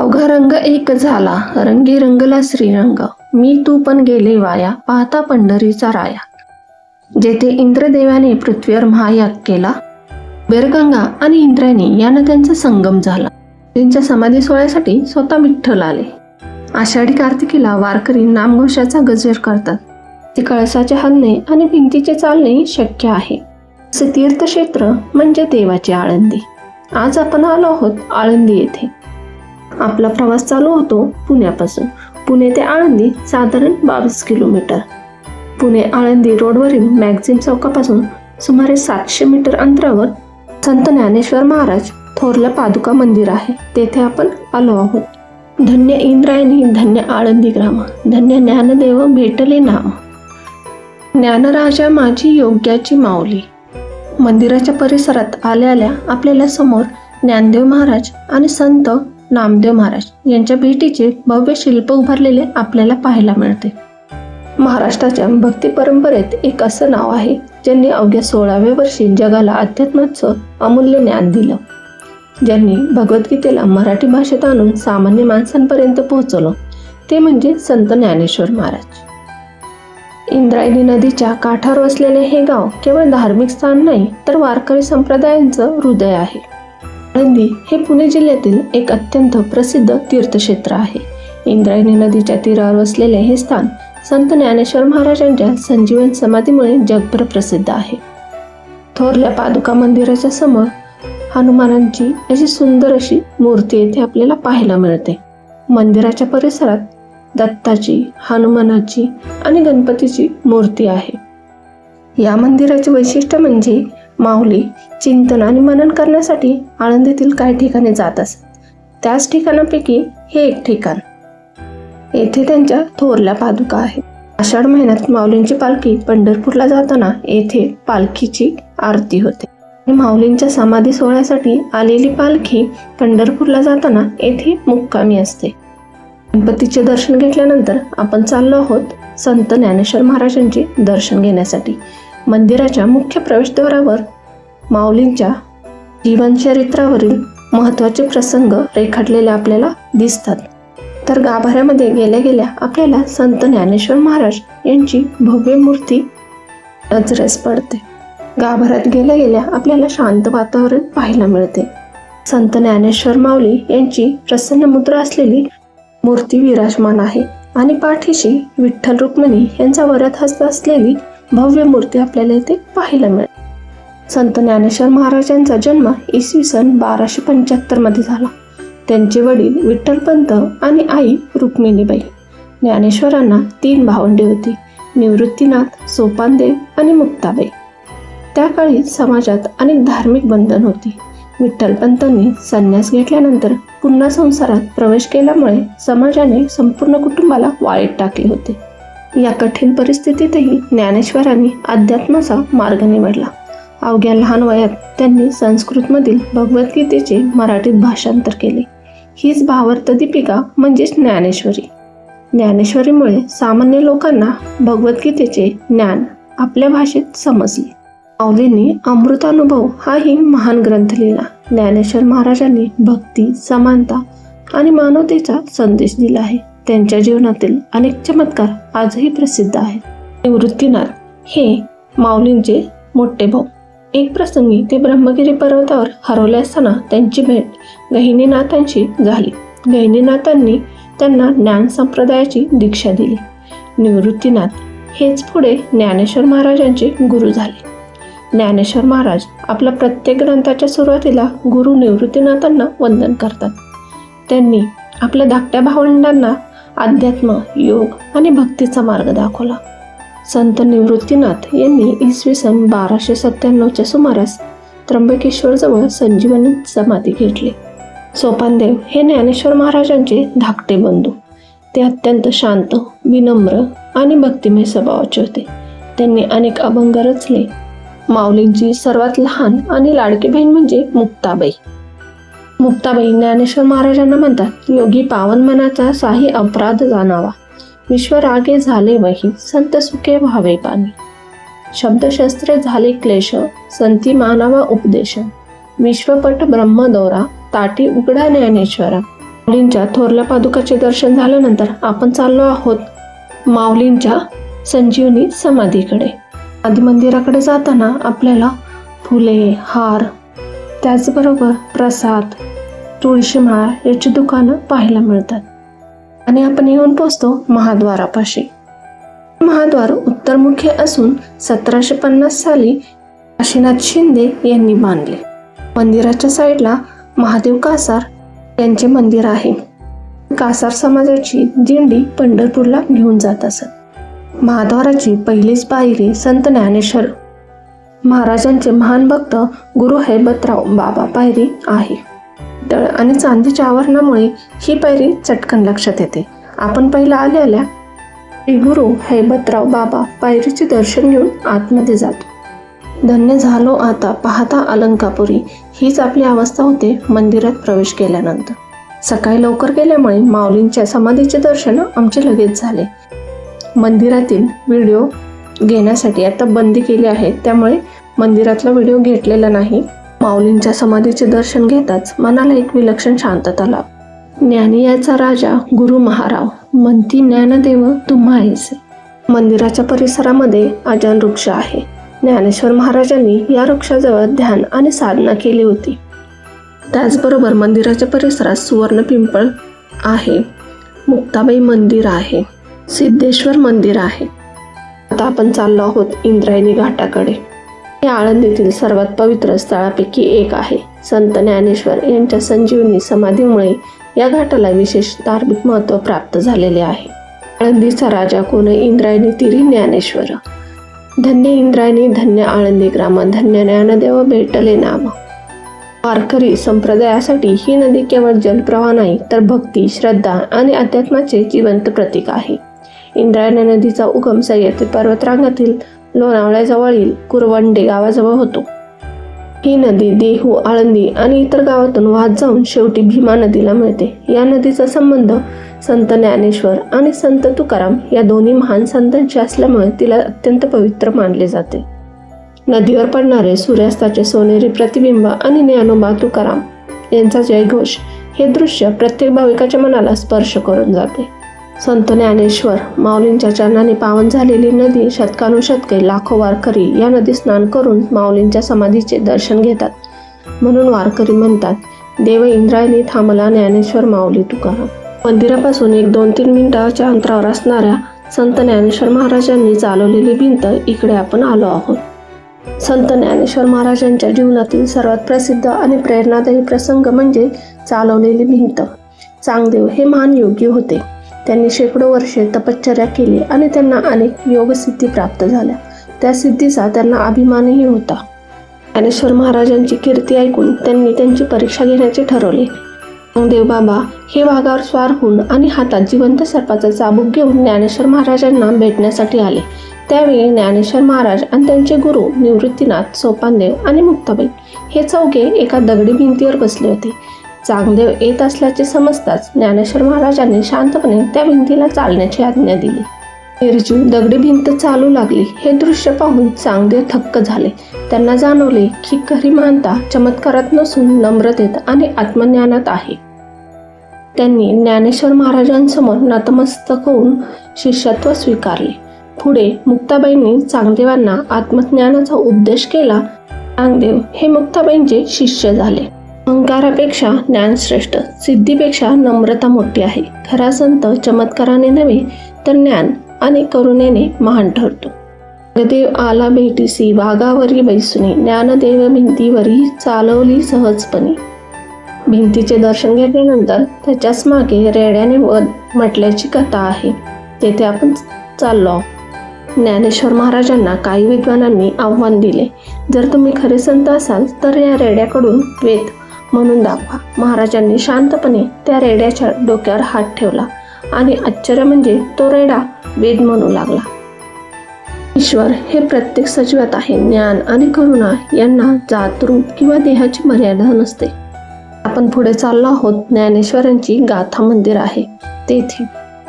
अवघा रंग एक झाला, रंगी रंगला श्रीरंग. मी तू पण गेले वाया, पाहता पंढरीचा राया. जेथे इंद्रदेवाने पृथ्वीवर महायाग केला, बेरगंगा आणि इंद्रायणी या नद्यांचा संगम झाला. त्यांच्या समाधी सोहळ्यासाठी स्वतः विठ्ठल आले. आषाढी कार्तिकीला वारकरी नामघोषाचा गजर करतात. ते कळसाचे हलणे आणि भिंतीचे चालणे शक्य आहे. असे तीर्थक्षेत्र म्हणजे देवाची आळंदी. आज आपण आलो आहोत आळंदी येथे. आपला प्रवास चालू होतो पुण्यापासून. पुणे ते आळंदी साधारण 22 किलोमीटर. पुणे आळंदी रोडवरील मॅगझिन चौकापासून सुमारे 700 मीटर अंतरावर संत ज्ञानेश्वर महाराज थोरल्या पादुका मंदिर आहे. तेथे आपण आलो आहोत. धन्य इंद्रायणी, धन्य आळंदी ग्राम, धन्य ज्ञानदेव भेटले नाम. ज्ञानराजा माझी योग्याची माऊली. मंदिराच्या परिसरात आल्या आल्या आपल्याला समोर ज्ञानदेव महाराज आणि संत नामदेव महाराज यांच्या भेटीचे भव्य शिल्प उभारलेले आपल्याला पाहायला मिळते. महाराष्ट्राच्या भक्ती परंपरेत एक असं नाव आहे ज्यांनी अवघ्या 16व्या वर्षी जगाला अध्यात्माचं अमूल्य ज्ञान दिलं. ज्यांनी भगवद्गीतेला मराठी भाषेत आणून सामान्य माणसांपर्यंत पोहोचवलं, ते म्हणजे संत ज्ञानेश्वर महाराज. इंद्रायणी नदीच्या काठावर वसलेले हे गाव केवळ धार्मिक स्थान नाही, तर वारकरी संप्रदायांचं हृदय आहे. आळंदी हे पुणे जिल्ह्यातील एक अत्यंत प्रसिद्ध तीर्थक्षेत्र आहे. इंद्रायणी नदीच्या तीरावर वसलेले हे स्थान संत ज्ञानेश्वर महाराजांच्या संजीवन समाधीमुळे जगभर प्रसिद्ध आहे. थोरल्या पादुका मंदिराच्या समोर हनुमानांची अशी सुंदर अशी मूर्ती येथे आपल्याला पाहायला मिळते. मंदिराच्या परिसरात दत्ताची, हनुमानाची आणि गणपतीची मूर्ती आहे. या मंदिराचे वैशिष्ट्य म्हणजे माऊली चिंतन आणि मनन करण्यासाठी आळंदीतील काही ठिकाणी जात असत. त्याच ठिकाणापैकी हे एक ठिकाण. येथे त्यांच्या थोरल्या पादुका आहेत. आषाढ महिन्यात माऊलींची पालखी पंढरपूरला जाताना येथे पालखीची आरती होते. माऊलींच्या समाधी सोहळ्यासाठी आलेली पालखी पंढरपूरला जाताना येथे मुक्कामी असते. गणपतीचे दर्शन घेतल्यानंतर आपण चाललो आहोत संत ज्ञानेश्वर महाराजांचे दर्शन घेण्यासाठी. मंदिराच्या मुख्य प्रवेशद्वारावर माऊलींच्या जीवनचरित्रावरील महत्त्वाचे प्रसंग रेखाटलेले आपल्याला दिसतात. तर गाभाऱ्यामध्ये गेल्या गेल्या आपल्याला संत ज्ञानेश्वर महाराज यांची भव्य मूर्ती नजरेस पडते. गाभाऱ्यात गेल्या गेल्या आपल्याला शांत वातावरण पाहायला मिळते. संत ज्ञानेश्वर माऊली यांची प्रसन्न मुद्रा असलेली मूर्ती विराजमान आहे आणि पाठीशी विठ्ठल रुक्मिणी यांचा वरद हस्त असलेली भव्य मूर्ती आपल्याला इथे पाहायला मिळते. संत ज्ञानेश्वर महाराजांचा जन्म इसवी सन 1275 मध्ये झाला. त्यांचे वडील विठ्ठलपंत आणि आई रुक्मिणीबाई. ज्ञानेश्वरांना 3 भावंडे होती, निवृत्तीनाथ, सोपानदेव आणि मुक्ताबाई. त्या काळी समाजात अनेक धार्मिक बंधन होती. विठ्ठलपंतांनी संन्यास घेतल्यानंतर पुन्हा संसारात प्रवेश केल्यामुळे समाजाने संपूर्ण कुटुंबाला वाळीत टाकले होते. या कठीण परिस्थितीतही ज्ञानेश्वरांनी अध्यात्माचा मार्ग निवडला. अवघ्या लहान वयात त्यांनी संस्कृतमधील भगवद्गीतेचे मराठीत भाषांतर केले. हीच भावार्थ दीपिका म्हणजेच ज्ञानेश्वरी. ज्ञानेश्वरीमुळे सामान्य लोकांना भगवद्गीतेचे ज्ञान आपल्या भाषेत समजले. माऊलींनी अमृतानुभव हाही महान ग्रंथ लिहिला. ज्ञानेश्वर महाराजांनी भक्ती, समानता आणि मानवतेचा संदेश दिला आहे. त्यांच्या जीवनातील अनेक चमत्कार आजही प्रसिद्ध आहेत. निवृत्तीनाथ हे माऊलींचे मोठे भाऊ. एक प्रसंगी ते ब्रह्मगिरी पर्वतावर हरवले असताना त्यांची भेट गहिनीनाथांशी झाली. गहिनीनाथांनी त्यांना ज्ञान संप्रदायाची दीक्षा दिली. निवृत्तीनाथ हेच पुढे ज्ञानेश्वर महाराजांचे गुरु झाले. ज्ञानेश्वर महाराज आपल्या प्रत्येक ग्रंथाच्या सुरुवातीला गुरु निवृत्तीनाथांना वंदन करतात. त्यांनी आपल्या धाकट्या भावंडांना अध्यात्म, योग आणि भक्तीचा मार्ग दाखवला. संत निवृत्तीनाथ यांनी इसवी सन 1297च्या सुमारास त्र्यंबकेश्वरजवळ संजीवनी समाधी घेतली. सोपानदेव हे ज्ञानेश्वर महाराजांचे धाकटे बंधू. ते अत्यंत शांत, विनम्र आणि भक्तिमय स्वभावाचे होते. त्यांनी अनेक अभंग रचले. माऊलींची सर्वात लहान आणि लाडकी बहीण म्हणजे मुक्ताबाई. मुक्ताबाई ज्ञानेश्वर महाराजांना म्हणतात, योगी पावन मनाचा साही अपराध जाणावा, विश्वरागे झाले वही, संत सुखे व्हावे पाणी. शब्दशस्त्रे झाले क्लेश, संती मानावा उपदेश, विश्वपट ब्रह्मदोरा, ताटी उघडा ज्ञानेश्वरा. माऊलींच्या थोरल्या पादुकाचे दर्शन झाल्यानंतर आपण चाललो आहोत माऊलींच्या संजीवनी समाधीकडे. आदी मंदिराकडे जाताना आपल्याला फुले, हार, त्याचबरोबर प्रसाद, तुळशी माळ याची दुकानं पाहायला मिळतात. आणि आपण येऊन पोचतो महाद्वारापाशी. महाद्वार उत्तरमुखी असून 1750 साली काशीनाथ शिंदे यांनी बांधले. मंदिराच्या साईडला महादेव कासार यांचे मंदिर आहे. कासार समाजाची दिंडी पंढरपूरला घेऊन जात असत. महाद्वाराची पहिलीच पायरी संत ज्ञानेश्वर महाराजांचे महान भक्त गुरु हैबतराव बाबा पायरी आहे. तळ आणि चांदीच्या आवरणामुळे ही पायरी चटकन लक्षात येते. आपण पहिला आलेल्या श्री गुरु हैबतराव बाबा पायरीचे दर्शन घेऊन आतमध्ये जातो. धन्य झालो आता पाहता अलंकापुरी, हीच आपली अवस्था होते मंदिरात प्रवेश केल्यानंतर. सकाळी लवकर गेल्यामुळे माऊलींच्या समाधीचे दर्शन आमचे लगेच झाले. मंदिरातील व्हिडिओ घेण्यासाठी आता बंदी केली आहे, त्यामुळे मंदिरातला व्हिडिओ घेतलेला नाही. माऊलींच्या समाधीचे दर्शन घेताच मनाला एक विलक्षण शांतता लाभ. ज्ञानी याचा राजा गुरु महाराव, म्हणती ज्ञानदेव तुम्हा ऐसे. मंदिराच्या परिसरामध्ये अजन वृक्ष आहे. ज्ञानेश्वर महाराजांनी या वृक्षाजवळ ध्यान आणि साधना केली होती. त्याचबरोबर मंदिराच्या परिसरात सुवर्ण पिंपळ आहे, मुक्ताबाई मंदिर आहे, सिद्धेश्वर मंदिर आहे. आता आपण चाललो आहोत इंद्रायणी घाटाकडे. हे आळंदीतील सर्वात पवित्र स्थळापैकी एक आहे. संत ज्ञानेश्वर यांच्या संजीवनी समाधीमुळे या घाटाला विशेष धार्मिक महत्त्व प्राप्त झालेले आहे. आळंदीचा राजा कोण? इंद्रायणी तिरी ज्ञानेश्वर. धन्य इंद्रायणी, धन्य आळंदी ग्राम, धन्य ज्ञानदेव भेटले नाम. वारकरी संप्रदायासाठी ही नदी केवळ जलप्रवाह नाही, तर भक्ती, श्रद्धा आणि अध्यात्माचे जिवंत प्रतीक आहे. इंद्रायणी नदीचा उगम सह्याद्री पर्वतरांगातील लोणावळ्याजवळील कुरवंडे गावाजवळ होतो. ही नदी देहू, आळंदी आणि इतर गावातून वाहत जाऊन शेवटी भीमा नदीला मिळते. या नदीचा संबंध संत ज्ञानेश्वर आणि संत तुकाराम या दोन्ही महान संतांशी असल्यामुळे तिला अत्यंत पवित्र मानले जाते. नदीवर पडणारे सूर्यास्ताचे सोनेरी प्रतिबिंब आणि ज्ञानोबा तुकाराम यांचा जयघोष हे दृश्य प्रत्येक भाविकाच्या मनाला स्पर्श करून जाते. संत ज्ञानेश्वर माऊलींच्या चरणाने पावन झालेली नदी शतकानुशतके लाखो वारकरी या नदी स्नान करून माऊलींच्या समाधीचे दर्शन घेतात. म्हणून वारकरी म्हणतात, देव इंद्रायणी थांबला ज्ञानेश्वर माऊली तुकाराम. मंदिरापासून 1-2-3 मिनिटाच्या अंतरावर असणाऱ्या संत ज्ञानेश्वर महाराजांनी चालवलेली भिंत इकडे आपण आलो आहोत. संत ज्ञानेश्वर महाराजांच्या जीवनातील सर्वात प्रसिद्ध आणि प्रेरणादायी प्रसंग म्हणजे चालवलेली भिंत. चांगदेव हे महान योगी होते. त्यांनी शेकडो वर्षे तपश्चर्या केली आणि त्यांना अनेक योगसिद्धी प्राप्त झाल्या. त्या सिद्धीचा त्यांना अभिमानही होता. ज्ञानेश्वर महाराजांची कीर्ती ऐकून त्यांनी त्यांची परीक्षा घेण्याचे ठरवले. चांगदेव बाबा हे वाघावर स्वार होऊन आणि हातात जिवंत सर्पाचा चाबूक घेऊन ज्ञानेश्वर महाराजांना भेटण्यासाठी आले. त्यावेळी ज्ञानेश्वर महाराज आणि त्यांचे गुरु निवृत्तीनाथ, सोपानदेव आणि मुक्ताबाई हे चौघे एका दगडी भिंतीवर बसले होते. चांगदेव येत असल्याचे समजताच ज्ञानेश्वर महाराजांनी शांतपणे त्या भिंतीला चालण्याची आज्ञा दिली. निर्जीव दगडी भिंत चालू लागली. हे दृश्य पाहून चांगदेव थक्क झाले. त्यांना जाणवले की खरी महानता चमत्कारात नसून नम्रतेत आणि आत्मज्ञानात आहे. त्यांनी ज्ञानेश्वर महाराजांसमोर नतमस्तक होऊन शिष्यत्व स्वीकारले. पुढे मुक्ताबाईंनी चांगदेवांना आत्मज्ञानाचा उपदेश केला. चांगदेव हे मुक्ताबाईंचे शिष्य झाले. अहंकारापेक्षा ज्ञान श्रेष्ठ, सिद्धीपेक्षा नम्रता मोठी आहे. खरा संत चमत्काराने नव्हे तर ज्ञान आणि करुणेने महान ठरतो. देव आला भेटीसी, वाघावरी बैसुनी, ज्ञानदेव भिंतीवरी चालवली सहजपणे. भिंतीचे दर्शन घेतल्यानंतर त्याच्याच मागे रेड्याने वध म्हटल्याची कथा आहे. तेथे आपण चाललो. ज्ञानेश्वर महाराजांना काही विद्वानांनी आव्हान दिले, जर तुम्ही खरे संत असाल तर या रेड्याकडून वेद म्हणून दाखवा. महाराजांनी शांतपणे त्या रेड्याच्या डोक्यावर हात ठेवला आणि आश्चर्य म्हणजे तो रेडा वेद म्हणू लागला. ईश्वर हे प्रत्येक सजीवात आहे. ज्ञान आणि करुणा यांना जात, रूप किंवा देहाची मर्यादा नसते. आपण पुढे चाललो आहोत. ज्ञानेश्वरांची गाथा मंदिर आहे तेथे.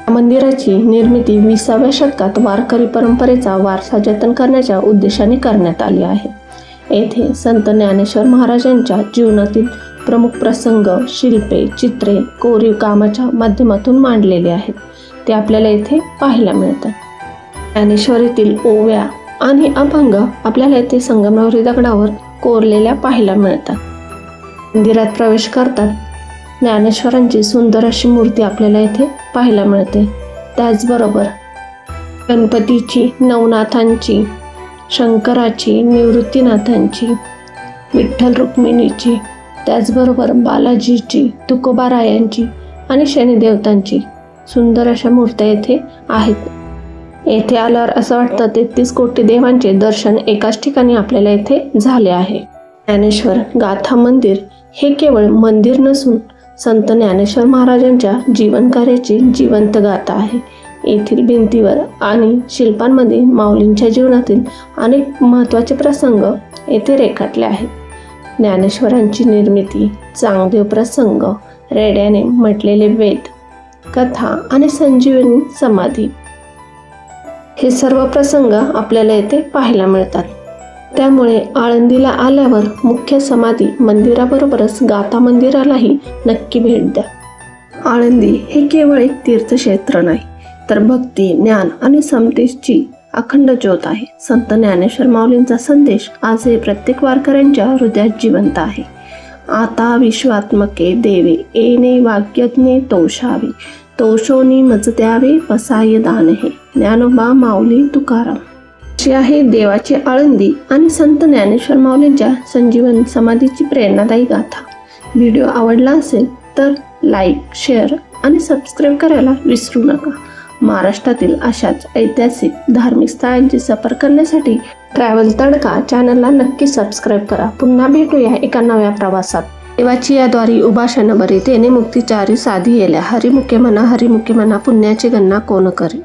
मंदिराची निर्मिती 20व्या शतकात वारकरी परंपरेचा वारसा जतन करण्याच्या उद्देशाने करण्यात आली आहे. येथे संत ज्ञानेश्वर महाराजांच्या जीवनातील प्रमुख प्रसंग, शिल्पे, चित्रे, कोरीव कामाच्या माध्यमातून मांडलेले आहेत ते आपल्याला इथे पाहायला मिळतात. ज्ञानेश्वरीतील ओव्या आणि अभंग आपल्याला इथे संगमरवरी दगडावर कोरलेल्या पाहायला मिळतात. मंदिरात प्रवेश करतात ज्ञानेश्वरांची सुंदर अशी मूर्ती आपल्याला इथे पाहायला मिळते. त्याचबरोबर गणपतीची, नवनाथांची, शंकराची, निवृत्तीनाथांची, विठ्ठल रुक्मिणीची, त्याचबरोबर बालाजीची, तुकोबारायांची आणि शनिदेवतांची सुंदर अशा मूर्त्या येथे आहेत. येथे आल्यावर असं वाटतं 33 कोटी देवांचे दर्शन एकाच ठिकाणी आपल्याला येथे झाले आहे. ज्ञानेश्वर गाथा मंदिर हे केवळ मंदिर नसून संत ज्ञानेश्वर महाराजांच्या जीवनकार्याची जिवंत गाथा आहे. येथील भिंतीवर आणि शिल्पांमध्ये माऊलींच्या जीवनातील अनेक महत्त्वाचे प्रसंग येथे रेखाटले आहेत. ज्ञानेश्वरांची निर्मिती, चांगदेव प्रसंग, रेड्याने म्हटलेले वेद, कथा आणि संजीवनी समाधी हे सर्व प्रसंग आपल्याला येथे पाहायला मिळतात. त्यामुळे आळंदीला आल्यावर मुख्य समाधी मंदिराबरोबरच गाथा मंदिरालाही नक्की भेट द्या. आळंदी हे केवळ एक तीर्थक्षेत्र नाही, तर भक्ती, ज्ञान आणि समतेची अखंड ज्योत आहे. संत ज्ञानेश्वर माऊलींचा संदेश आजही प्रत्येक वारकऱ्यांच्या हृदयात जिवंत आहे. आता विश्वात्मके देवे येणे वाग्यज्ञे तोषावे, तोषोनी मज द्यावे पसाय दान हे. ज्ञानोबा माऊली तुकाराम. अशी आहे देवाची आळंदी आणि संत ज्ञानेश्वर माऊलींच्या संजीवन समाधीची प्रेरणादायी गाथा. व्हिडिओ आवडला असेल तर लाईक, शेअर आणि सबस्क्राईब करायला विसरू नका. महाराष्ट्रातील अशाच ऐतिहासिक धार्मिक स्थळांची सफर करण्यासाठी ट्रॅव्हल तडका चॅनलला नक्की सबस्क्राईब करा. पुन्हा भेटूया एका नव्या प्रवासात. देवाची या द्वारी उभाषण बरी तेने मुक्तीचारी साधी येल्या. हरिमुखे म्हणा पुण्याची गणना कोण करी.